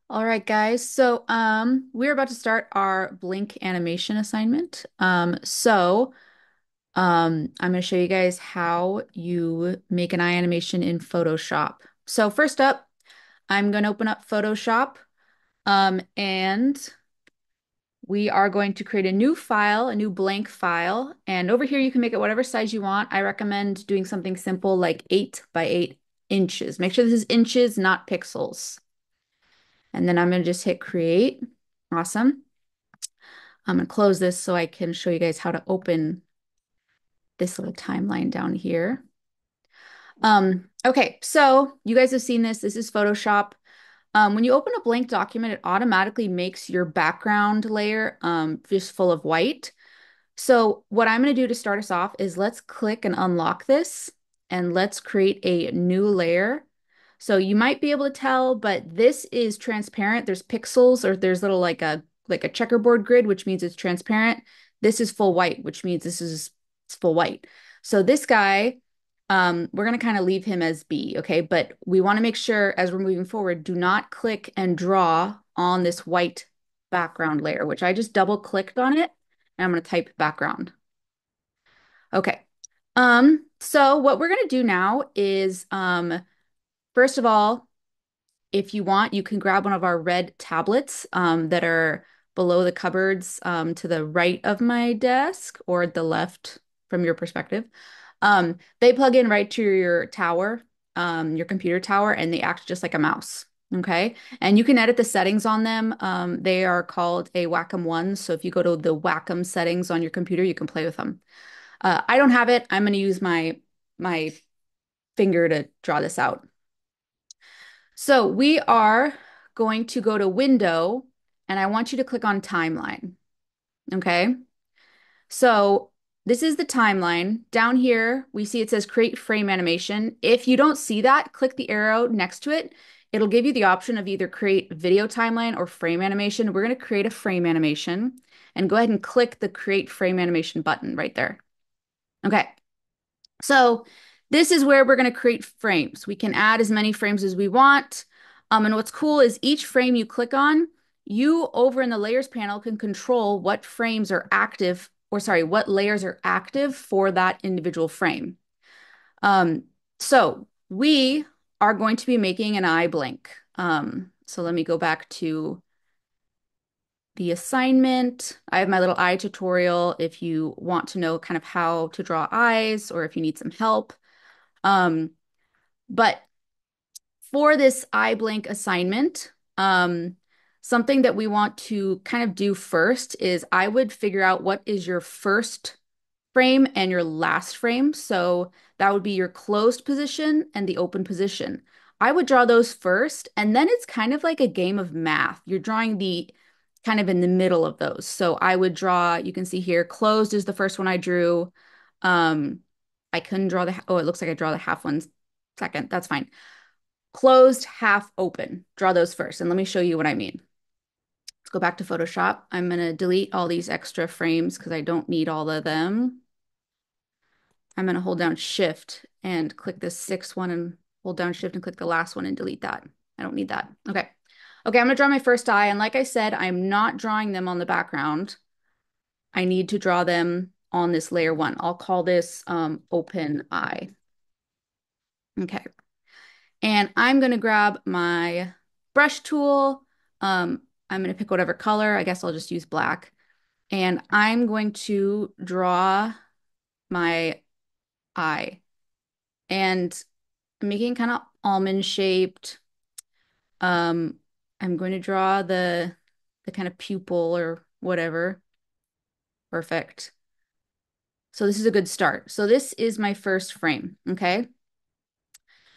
All right, guys. We're about to start our Blink animation assignment. I'm going to show you guys how you make an eye animation in Photoshop. So first up, I'm going to open up Photoshop, and we are going to create a new file, a new blank file. And over here, you can make it whatever size you want. I recommend doing something simple like 8 by 8 inches. Make sure this is inches, not pixels. And then I'm going to just hit create. Awesome. I'm going to close this so I can show you guys how to open this little timeline down here. Okay, so you guys have seen this. This is Photoshop. When you open a blank document, it automatically makes your background layer just full of white. So what I'm going to do to start us off is let's click and unlock this and let's create a new layer. So you might be able to tell, but this is transparent. There's pixels or there's little like a checkerboard grid, which means it's transparent. This is full white, which means it's full white. So this guy, we're going to kind of leave him as B, okay? But we want to make sure as we're moving forward, do not click and draw on this white background layer, which I just double clicked on it and I'm going to type background. Okay. So what we're going to do now is, first of all, if you want, you can grab one of our red tablets that are below the cupboards to the right of my desk or the left from your perspective. They plug in right to your tower, your computer tower, and they act just like a mouse. Okay. And you can edit the settings on them. They are called a Wacom One. So if you go to the Wacom settings on your computer, you can play with them. I don't have it. I'm going to use my finger to draw this out. So we are going to go to Window, and I want you to click on Timeline. Okay. So this is the timeline. Down here, we see it says Create Frame Animation. If you don't see that, click the arrow next to it. It'll give you the option of either create video timeline or frame animation. We're going to create a frame animation and go ahead and click the Create Frame Animation button right there. Okay. So this is where we're going to create frames. We can add as many frames as we want. And what's cool is each frame you click on, you over in the layers panel can control what frames are active, or sorry, what layers are active for that individual frame. Um, so we are going to be making an eye blink. So let me go back to the assignment. I have my little eye tutorial if you want to know kind of how to draw eyes or if you need some help. Um, but for this eye blank assignment, something that we want to kind of do first is I would figure out what is your first frame and your last frame. So that would be your closed position and the open position. I would draw those first, and then it's kind of like a game of math. You're drawing the kind of in the middle of those. So I would draw, you can see here, closed is the first one I drew. Um, I couldn't draw oh, it looks like I draw the half one second. That's fine. Closed, half open. Draw those first. And let me show you what I mean. Let's go back to Photoshop. I'm going to delete all these extra frames because I don't need all of them. I'm going to hold down Shift and click this sixth one and hold down Shift and click the last one and delete that. I don't need that. Okay. Okay, I'm going to draw my first eye. And like I said, I'm not drawing them on the background. I need to draw them on this layer one. I'll call this open eye. Okay. And I'm going to grab my brush tool. I'm going to pick whatever color. I guess I'll just use black. And I'm going to draw my eye. And I'm making kind of almond shaped. Um, I'm going to draw the kind of pupil or whatever. Perfect. So this is a good start. So this is my first frame, okay?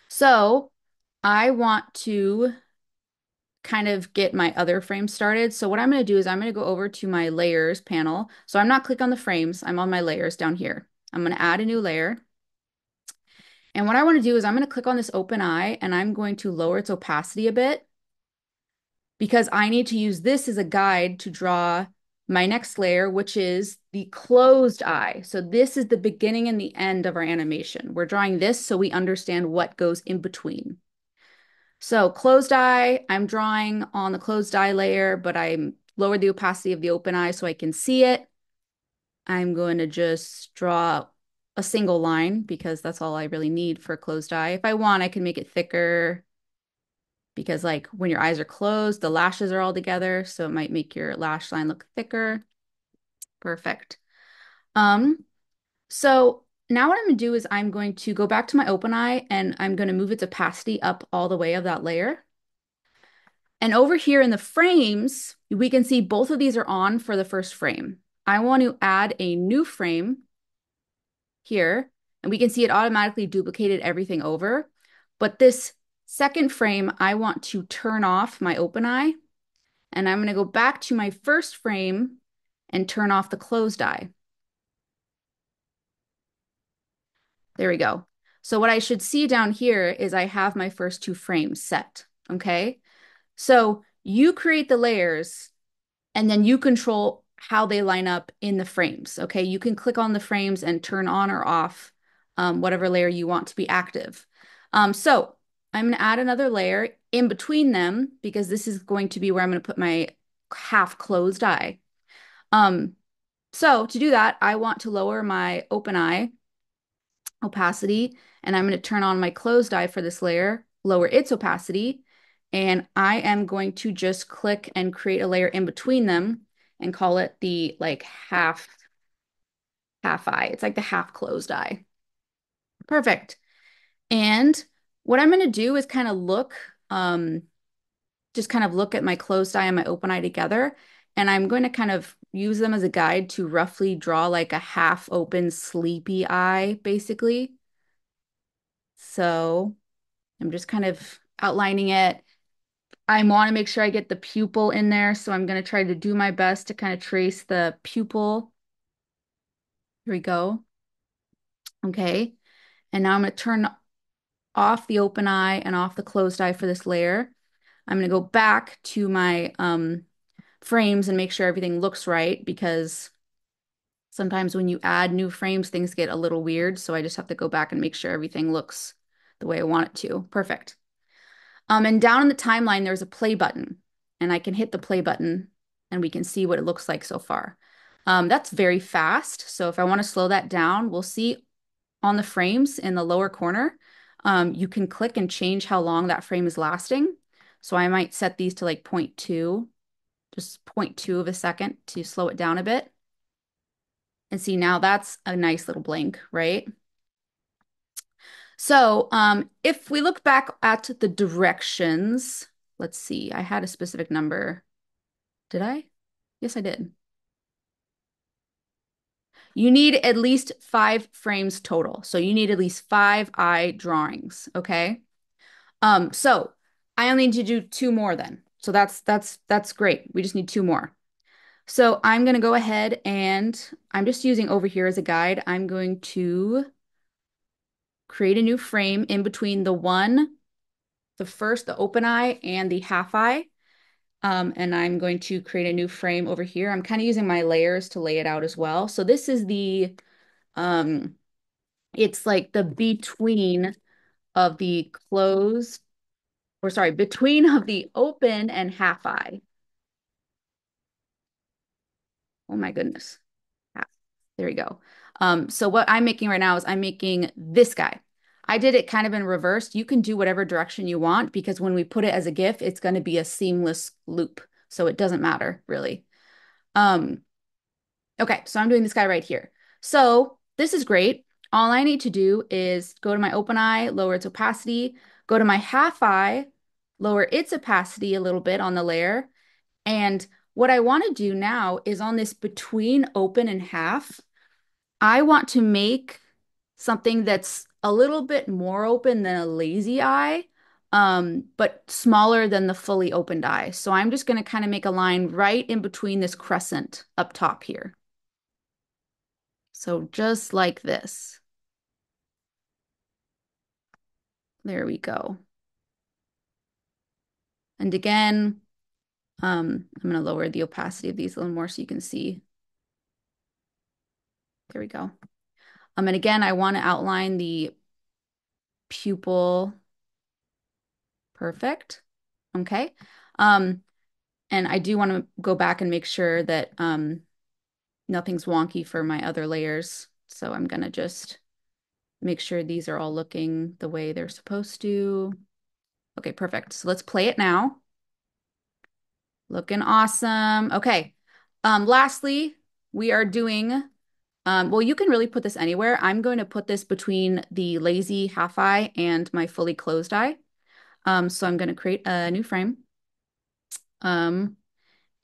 So I want to kind of get my other frame started. So what I'm going to do is I'm going to go over to my layers panel. So I'm not clicking on the frames. I'm on my layers down here. I'm going to add a new layer. And what I want to do is I'm going to click on this open eye and I'm going to lower its opacity a bit because I need to use this as a guide to draw my next layer, which is the closed eye. So this is the beginning and the end of our animation. We're drawing this so we understand what goes in between. So closed eye, I'm drawing on the closed eye layer, but I'm lowered the opacity of the open eye so I can see it. I'm going to just draw a single line because that's all I really need for a closed eye. If I want, I can make it thicker because like when your eyes are closed, the lashes are all together, so it might make your lash line look thicker. Perfect. Um, so now what I'm gonna do is I'm going to go back to my open eye and I'm going to move its opacity up all the way of that layer. And over here in the frames, we can see both of these are on for the first frame. I want to add a new frame here, and we can see it automatically duplicated everything over. But this second frame, I want to turn off my open eye, and I'm going to go back to my first frame and turn off the closed eye. There we go. So what I should see down here is I have my first two frames set, okay? So you create the layers and then you control how they line up in the frames. Okay, you can click on the frames and turn on or off whatever layer you want to be active. So I'm going to add another layer in between them because this is going to be where I'm going to put my half closed eye. Um, so to do that, I want to lower my open eye opacity, and I'm going to turn on my closed eye for this layer, lower its opacity, and I am going to just click and create a layer in between them and call it the like half eye. It's like the half closed eye. Perfect. And what I'm going to do is kind of look, just kind of look at my closed eye and my open eye together. And I'm going to kind of use them as a guide to roughly draw like a half open sleepy eye, basically. So I'm just kind of outlining it. I want to make sure I get the pupil in there, so I'm going to try to do my best to kind of trace the pupil. Here we go. Okay. And now I'm going to turn off the open eye and off the closed eye for this layer. I'm going to go back to my frames and make sure everything looks right because sometimes when you add new frames, things get a little weird. So I just have to go back and make sure everything looks the way I want it to. Perfect. And down in the timeline, there's a play button, and I can hit the play button and we can see what it looks like so far. That's very fast. So if I want to slow that down, we'll see on the frames in the lower corner, you can click and change how long that frame is lasting. So I might set these to like 0.2, just zero point 0.2 of a second to slow it down a bit. And see, now that's a nice little blink, right? So if we look back at the directions, let's see, I had a specific number. Did I? Yes, I did. You need at least 5 frames total. So you need at least 5 eye drawings, okay? So I only need to do 2 more then. So that's great. We just need 2 more. So I'm gonna go ahead and I'm just using over here as a guide. I'm going to create a new frame in between the first, the open eye and the half eye. And I'm going to create a new frame over here. I'm kind of using my layers to lay it out as well. So this is um, it's like the between of the closed, or sorry, between of the open and half eye. Oh my goodness. Half. There we go. So what I'm making right now is I'm making this guy. I did it kind of in reverse. You can do whatever direction you want because when we put it as a GIF, it's going to be a seamless loop. So it doesn't matter really. Um, Okay, so I'm doing this guy right here. So this is great. All I need to do is go to my open eye, lower its opacity, go to my half eye, lower its opacity a little bit on the layer. And what I want to do now is on this between open and half, I want to make something that's a little bit more open than a lazy eye, but smaller than the fully opened eye. So I'm just going to kind of make a line right in between this crescent up top here. So just like this. There we go. And again, I'm going to lower the opacity of these a little more so you can see. There we go. And again, I want to outline the pupil. Perfect. Okay. Um, and I do want to go back and make sure that nothing's wonky for my other layers. So I'm gonna just make sure these are all looking the way they're supposed to. Okay, perfect. So let's play it now. Looking awesome. Okay. Lastly, we are doing, well, you can really put this anywhere. I'm going to put this between the lazy half eye and my fully closed eye. So I'm going to create a new frame. Um,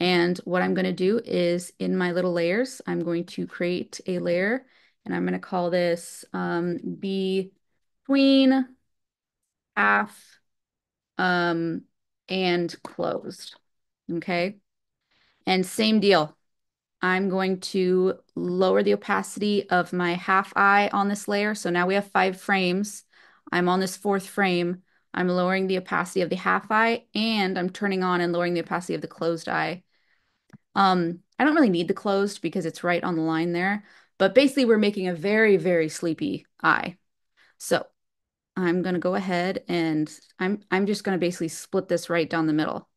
and what I'm going to do is in my little layers, I'm going to create a layer and I'm going to call this between half and closed. Okay. And same deal. I'm going to lower the opacity of my half eye on this layer. So now we have 5 frames. I'm on this 4th frame. I'm lowering the opacity of the half eye and I'm turning on and lowering the opacity of the closed eye. I don't really need the closed because it's right on the line there, but basically we're making a very, very sleepy eye. So I'm gonna go ahead and I'm just gonna basically split this right down the middle.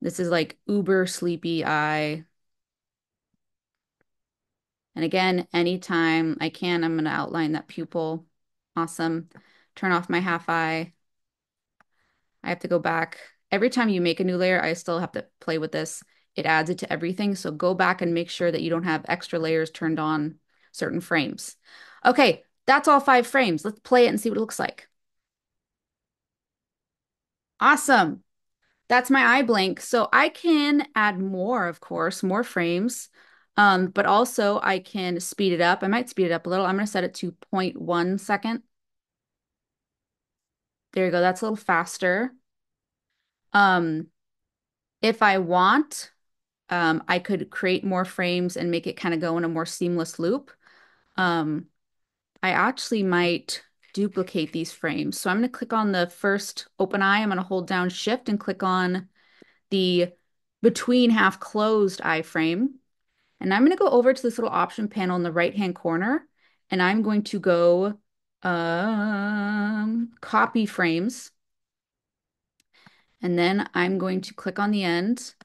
This is like uber sleepy eye. And again, anytime I can, I'm gonna outline that pupil. Awesome. Turn off my half eye. I have to go back. Every time you make a new layer, I still have to play with this. It adds it to everything. So go back and make sure that you don't have extra layers turned on certain frames. Okay, that's all 5 frames. Let's play it and see what it looks like. Awesome. That's my eye blink. So I can add more, of course, more frames. But also I can speed it up. I might speed it up a little. I'm going to set it to 0.1 second. There you go. That's a little faster. Um, if I want, I could create more frames and make it kind of go in a more seamless loop. Um, I actually might duplicate these frames. So I'm going to click on the first open eye. I'm going to hold down Shift and click on the between half closed eye frame. And I'm going to go over to this little option panel in the right-hand corner, and I'm going to go copy frames. And then I'm going to click on the end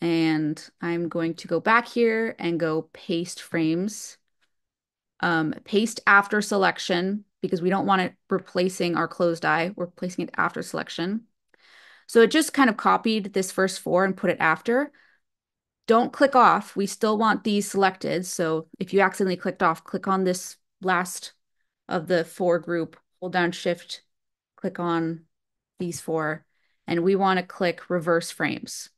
and I'm going to go back here and go paste frames. Paste after selection because we don't want it replacing our closed eye. We're placing it after selection. So it just kind of copied this first 4 and put it after. Don't click off. We still want these selected. So if you accidentally clicked off, click on this last of the 4 group, hold down Shift, click on these 4, and we want to click reverse frames.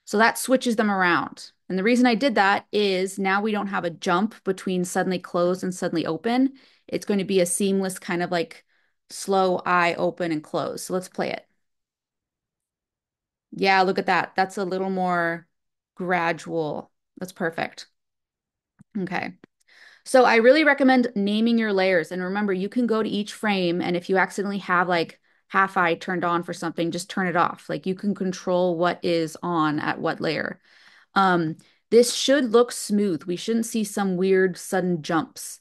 So that switches them around. And the reason I did that is now we don't have a jump between suddenly closed and suddenly open. It's going to be a seamless kind of like slow eye open and close. So let's play it. Yeah, look at that. That's a little more gradual. That's perfect. Okay. So I really recommend naming your layers. And remember, you can go to each frame, and if you accidentally have like half eye turned on for something, just turn it off. Like you can control what is on at what layer. Um, this should look smooth. We shouldn't see some weird sudden jumps.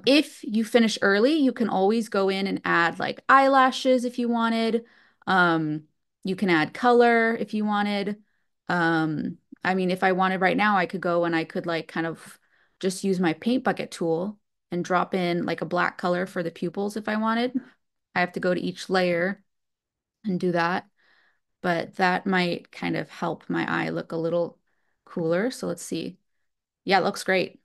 If you finish early, you can always go in and add like eyelashes if you wanted. Um, you can add color if you wanted. I mean, if I wanted right now, I could go and I could like kind of just use my paint bucket tool and drop in like a black color for the pupils if I wanted. I have to go to each layer and do that, but that might kind of help my eye look a little cooler. So let's see. Yeah, it looks great.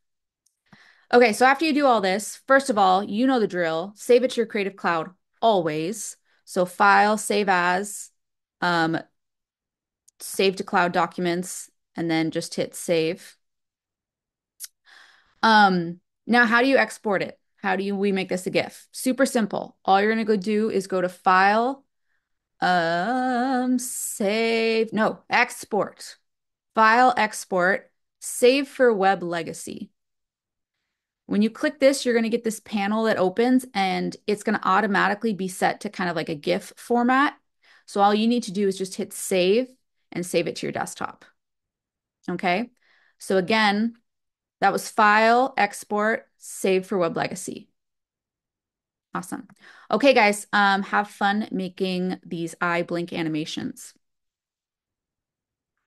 Okay, so after you do all this, first of all, you know the drill. Save it to your Creative Cloud always. So File, Save As, um, Save to Cloud Documents, and then just hit Save. Now how do you export it? How do we make this a GIF? Super simple. All you're gonna go do is go to File, save, no, Export. File, Export, Save for Web Legacy. When you click this, you're going to get this panel that opens and it's going to automatically be set to kind of like a GIF format. So all you need to do is just hit save and save it to your desktop. Okay. So again, that was File, Export, Save for Web Legacy. Awesome. Okay, guys, have fun making these eye blink animations.